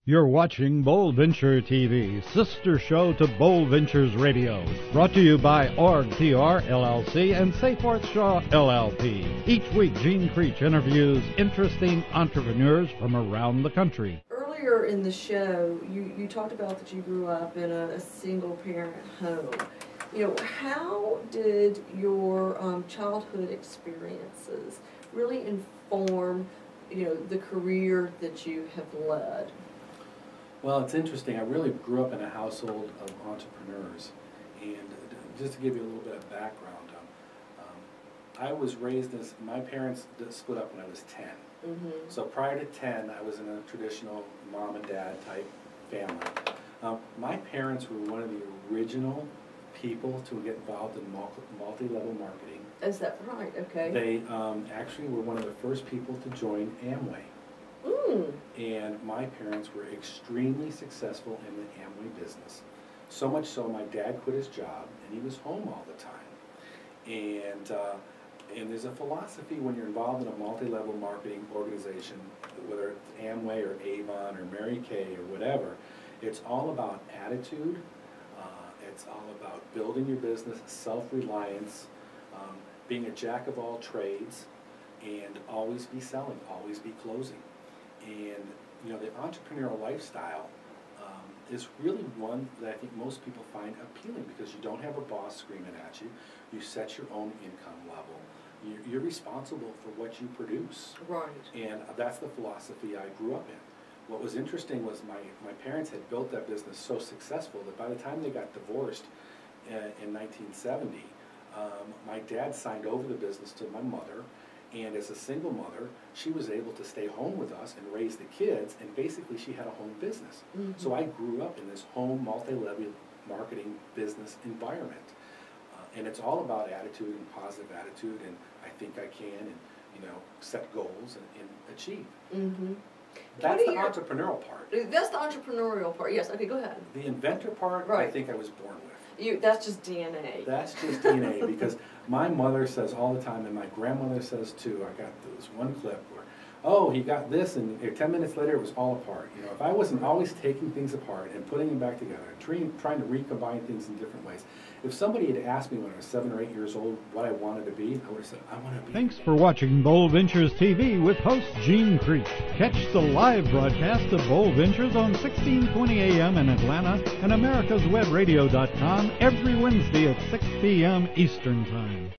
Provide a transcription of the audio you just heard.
You're watching Bold Venture TV, sister show to Bold Ventures Radio. Brought to you by OrgTR LLC and Seyfarth Shaw LLP. Each week, Gene Creech interviews interesting entrepreneurs from around the country. Earlier in the show, you talked about that you grew up in a single-parent home. You know, how did your childhood experiences really inform, the career that you have led? Well, it's interesting. I really grew up in a household of entrepreneurs. And just to give you a little bit of background, I was raised as, my parents split up when I was 10. Mm-hmm. So prior to 10, I was in a traditional mom and dad type family. My parents were one of the original people to get involved in multi-level marketing. Is that right? Okay. They actually were one of the first people to join Amway. Mm. And my parents were extremely successful in the Amway business. So much so my dad quit his job and he was home all the time. And there's a philosophy when you're involved in a multi-level marketing organization, whether it's Amway or Avon or Mary Kay or whatever, it's all about attitude. It's all about building your business, self-reliance, being a jack of all trades, and always be selling, always be closing. And the entrepreneurial lifestyle is really one that I think most people find appealing because you don't have a boss screaming at you. You set your own income level. You're responsible for what you produce. Right. And that's the philosophy I grew up in. What was interesting was my parents had built that business so successful that by the time they got divorced in 1970, my dad signed over the business to my mother. And as a single mother, she was able to stay home with us and raise the kids, and basically she had a home business. Mm-hmm. So I grew up in this home multi-level marketing business environment. And it's all about attitude and positive attitude, and I think I can, and set goals and achieve. Mm-hmm. That's the entrepreneurial part. That's the entrepreneurial part, yes. Okay, go ahead. The inventor part, right. I think I was born with. That's just DNA. That's just DNA because my mother says all the time, and my grandmother says too, I got this one clip where, oh, he got this, and 10 minutes later it was all apart. If I wasn't always taking things apart and putting them back together, trying to recombine things in different ways, if somebody had asked me when I was 7 or 8 years old what I wanted to be, I would have said, I want to be. Thanks for watching Bold Ventures TV with host Gene Creech. Catch the live broadcast of Bold Ventures on 1620 AM in Atlanta and AmericasWebRadio.com every Wednesday at 6 p.m. Eastern Time.